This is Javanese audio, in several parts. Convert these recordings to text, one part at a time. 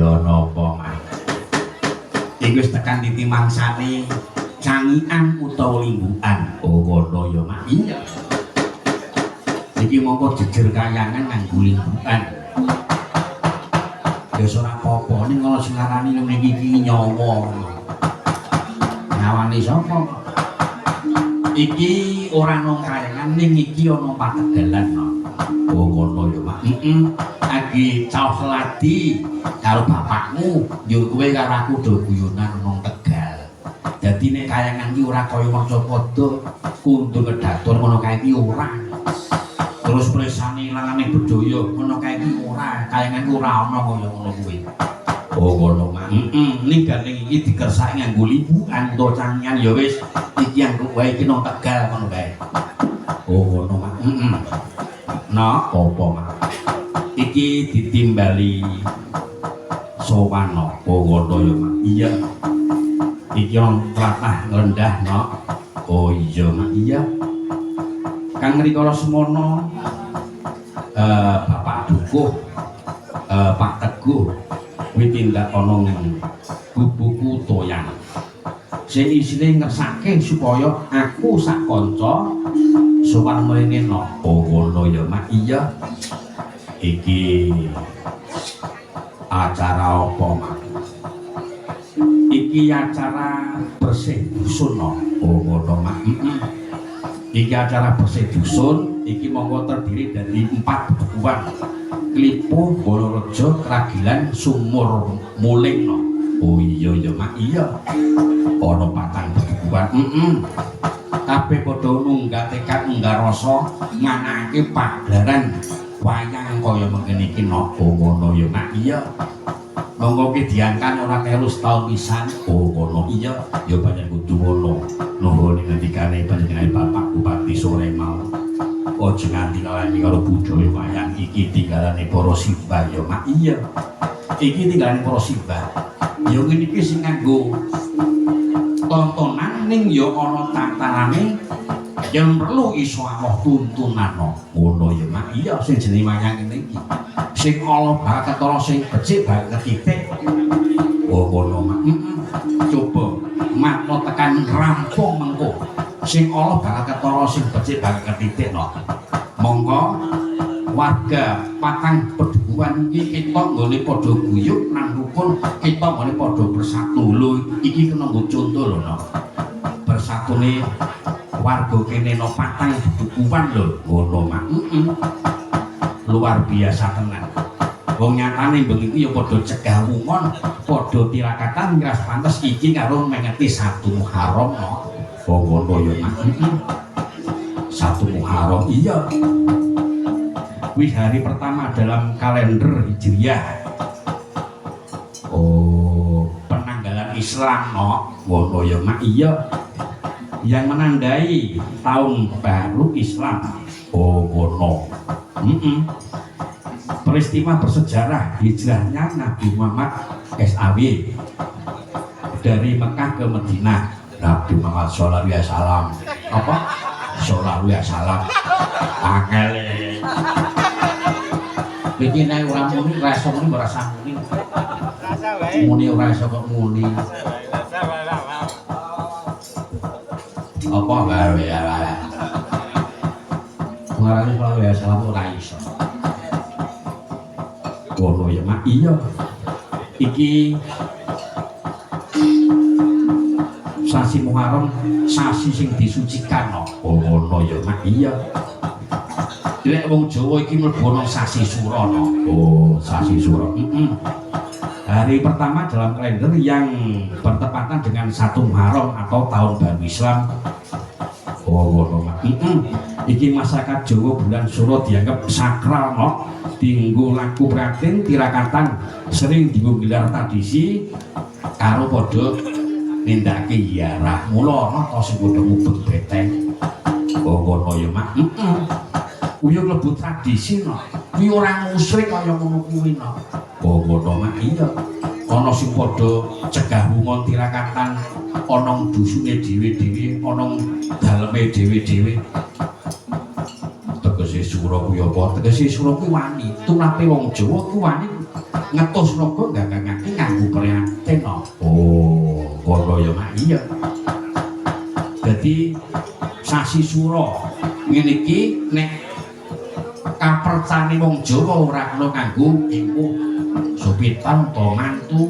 ya napa Mas iki wis tekan titi mangsane cangian utawa linggukan oh ngono ya Mas iya iki mongko jejer kayangan nganggo linggukan ya ora apa-apa ning ana sing ngarani ngene iki nyawa nyawani sapa iki ora nang kayangan ning iki ana pategalan no. Oh ngono ya Pak. Agi caos ladi karo bapakmu, yo kowe karo aku do guyonan nang Tegal. Dadi nek kayangan iki ora kaya mangsa padha kudu kedatur ngono kae iki ora. Terus presane langane bedaya ngono kae iki ora, kayangan iki ora ana kaya ngono kuwi. Oh ngono Mak. Ninggalane iki dikersaki nganggo libukan to cangian ya wis iki anggo wae iki nang Tegal ngono kae. Oh ngono Mak. Nah, apa Mak? Iki ditimbali sowan apa ngono ya Mak? Iya. Iki orang tlatah nglendah no. Oh iya Mak, iya. Kang rikala semono Bapak Dukuh Pak Teguh kuwi tindak ana ning bubuku toyan. Sing isine ngersake supaya aku sak kanca sowan mrene no. Oh ngono ya Mak, iya. Iki acara apa Mak? Iki acara bersih dusun no. Oh ngono Mak. Iki acara bersih dusun iki monggo terdiri dari 4 bukuan Klipo, Bolorejo, Kragilan, Sumur Muling no. Oh iya ya Mak, iya. Ana 4 bukuan. Kabeh padha nunggah tekad nunggah rasa nganake pagelaran wayang kaya mengkene iki no. Oh ngono ya Mak, iya. Monggo ki diangkat ora kelu setahun pisan. Oh ngono iya, ya banyak kudu ngono. Nuhun ngendikane panjenengan Bapak Bupati sore mau. Aja nganti ngalami karo budaya wayang iki tinggalane para simbah ya Mak, iya. Iki tinggalane para simbah. Ya ngene iki sing nganggo tontonan ning ya ana tatarane yang perlu iso Allah tuntunan ngono ya Mak, iya sing jenenge wayang ngene iki. Sing Allah bakal ketara sing becik bakal ketitik. Oh ngono Mak. Coba makna tekan rampung mengko. Sing Allah bakal ketara sing becik bakal ketitik no. Monggo warga Patang Pedukuhan iki kita nggone padha guyub nang rukun, kita nggone padha bersatu. Lho iki kena nggo conto lho no. Bersatune warga kene no Patang Pedukuhan lho ngono Mak. Luar biasa tenan. Wong nyatane bengi iki ya padha cegah wungon, padha tirakatan ngiras pantes iki karo mengeti 1 Muharram no. Oh ngono ya Mak. 1 Muharram iya. Kuwi hari pertama dalam kalender Hijriah. Oh, penanggalan Islam no. Ngono ya Mak, iya. Yang menandai tahun baru Islam. Oh ngono. Peristiwa bersejarah hijrahnya Nabi Muhammad SAW dari Mekah ke Madinah. Nabi Muhammad sallallahu alaihi wasallam. Apa? Sallallahu alaihi wasallam. Angel. Iki nek ora muni ra iso muni ora sah muni. Muni ora iso kok muni. Apa gawe ya. Ngarani sallallahu alaihi wasallam ora iso. Ngono ya Mak, iya. Iki sasi Muharram, sasi sing disucikan no. Oh ngono ya Mak, iya. Lek wong Jawa iki mlebu ana sasi Sura no. Oh, sasi Sura. Hari pertama dalam kalender yang bertepatan dengan 1 Muharram atau tahun baru Islam. Oh ngono Mak. Iki masyarakat Jawa bulan Sura dianggap sakral no. Dinggo laku pratin tirakatan sering dinggo gelar tradisi karo padha nindakake ziarah. Mula ana to sing padha ngubek beteng. Oh ngono ya Mak. Kuwi mlebu tradisi no. Kuwi ora musyrik kaya ngono kuwi no. Oh ngono Mak, iya. Ana sing padha cegah wungon tirakatan, ana dusune dhewe-dhewe, ana daleme dhewe-dhewe. Tegese sura kuwi apa? Tegese sura kuwi wani. Tunape wong Jawa kuwi wani ngetus naga gagangake nganggo prihatin no. Oh, ngono ya mak iya. Dadi sasi sura ngene iki nek kapercane wong Jawa ora kena nganggo empuh supitan to mantu.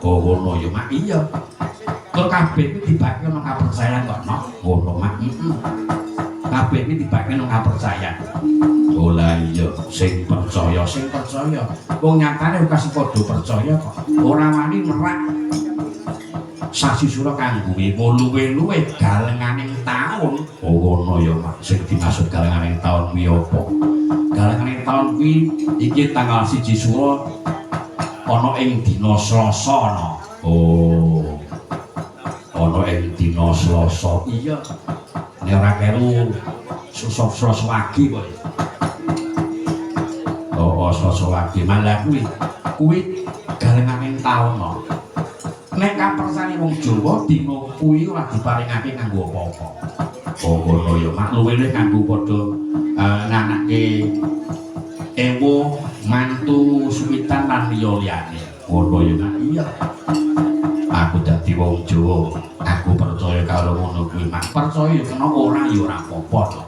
Oh ngono ya mak iya. Tur kabeh iki dibake ana kapercayan kok no. Ngono mak. Kabeh iki dibake ana kapercayan. Oh lah iya sing percaya wong nyatane kasih padha percaya kok ora wani merak sasi sura kanggo luwe-luwe galenganing taun. Oh ngono ya mak sing dimaksud galenganing taun kuwi apa galenganing taun kuwi iki tanggal 1 Sura ana ing dina Selasa no. Oh ana ing dina Selasa iya nek ora keru susuk Selasa wagi kok. Oh, Selasa wagi malah kuwi galenganing taun no. Nek kapersane wong Jawa dina kuwi ora diparingake kanggo apa-apa. Oh ngono ya mak luwih kanggo padha nganake ewo mantu suwitan lan liya-liyane. Ngono ya mak iya. Aku dadi wong Jawa, aku percaya karo ngono kuwi mak. Percaya kena ora ya ora apa-apa.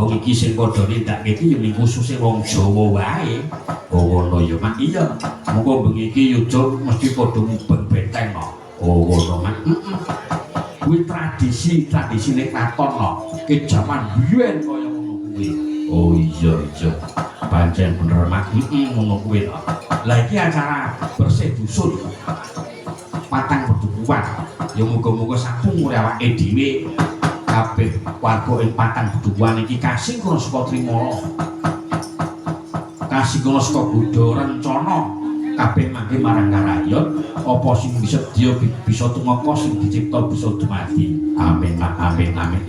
Wong iki sing padha nindakake iki ya ning khususe wong Jawa wae. Oh ngono ya mak iya. Monggo bengi iki yujuk mesti padha mubeng benteng no. Oh ngono mak. Kuwi tradisine katon no. Ke jaman biyen kaya ngono kuwi. Oh iya. Pancen bener mak. Ngono kuwi no. Lah iki acara bersih dusun. Patang bedukuan. Ya muga-muga sampun awake dhewe kabeh warga ing patang bedukuan iki kasih kula saka Trimala. Kasih kula saka Buddha rencana kabeh mangke marang karayon apa sing bisa dia bisa tumeka sing dicipta bisa dumadi. Amin amin.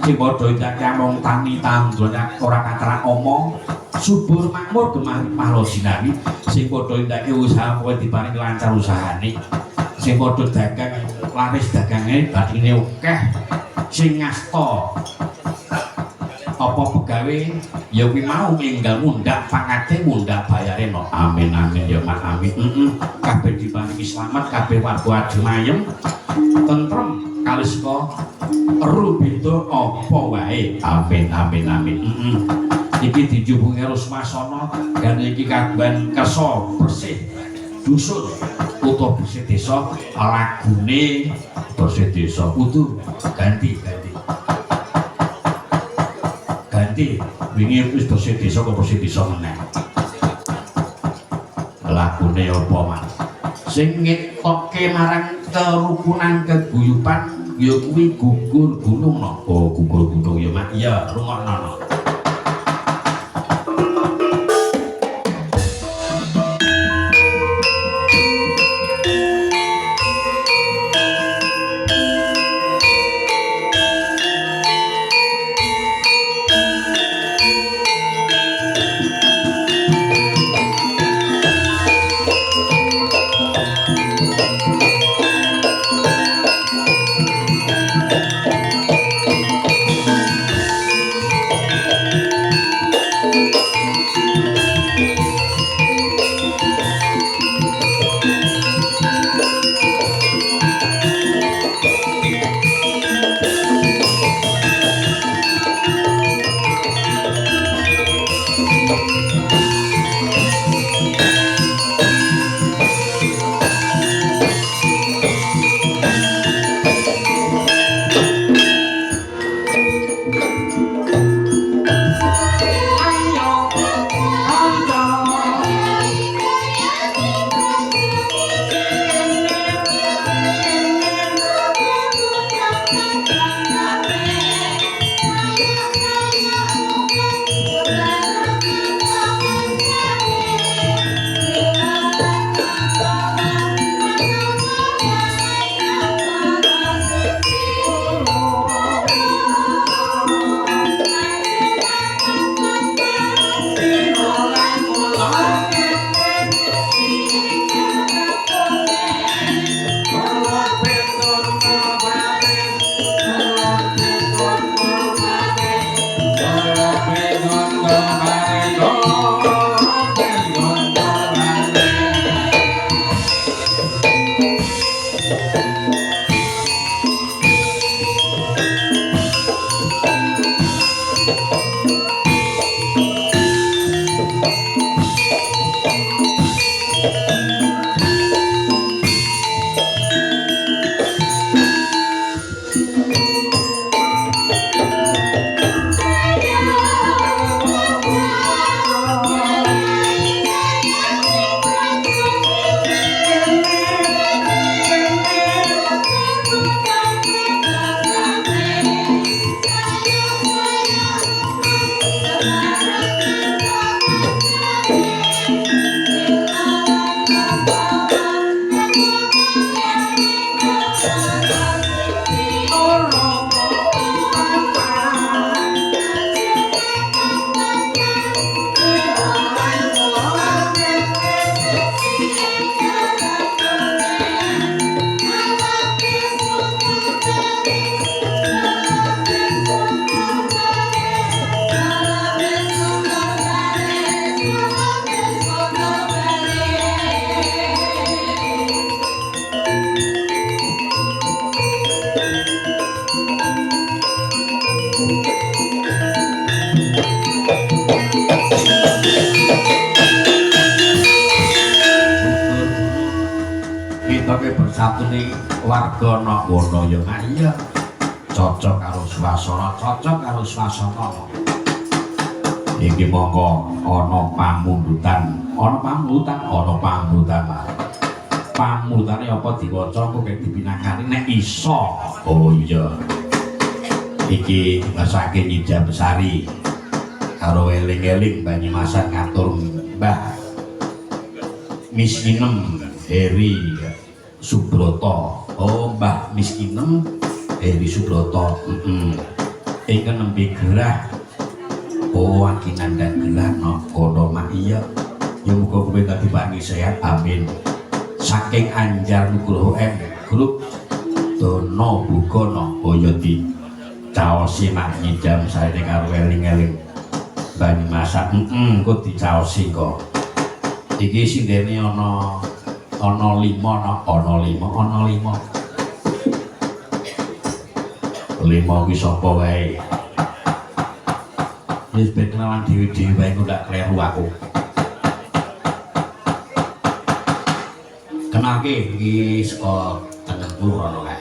Sing padha ndake among tani tandur ora kathah omong subur makmur gemari palo sinami sing padha ndake usaha kowe diparing lancar usahane sing padha dagang laris dagange batine akeh sing ngasta apa pegawe ya kuwi mau minggal mundhak pangate mundhak bayare no. Amin ya mak amin. Kabeh diparingi slamet kabeh warga ajumayem tentrem kaliska rubito apa wae. Amin. Iki dijubungi Rusmasana dan iki kagungan kersa bersih dusun utawa bersih desa lagune bersih desa kudu ganti wingi wis bersih desa kok bersih desa meneh lagune apa Mas sing ngetokke marang kerukunan keguyuban ya kuwi gugur gunung no. Oh gugur gunung ya mak iya rungokno no. Kita ke bersatu nih warga Wono ya iya cocok karo swasana iki monggo ana pamundutane apa diwaca kok dipinangani nek iso. Oh iya iki masake Nyida Besari karo eling-eling Banyumasan ngatur Mbah Miskinem Heri Subroto. Oh Mbah Miskinem Heri Subroto ingkang nembe gerah. Oh akinan dan gerah no kono mak iya ya muga kowe dadi pangi sehat amin. Saking Anjar Nugroho grup Dono Bugono Boyo di caosi mak Nyida Besari karo eling-eling Banyumasan kok dicaosi kok. Iki sindene ana 5 kuwi sapa wae. Wis ben kenalan dhewe-dhewe wae kok ndak kleru aku. Kenalke iki saka Tengen Purwono kae.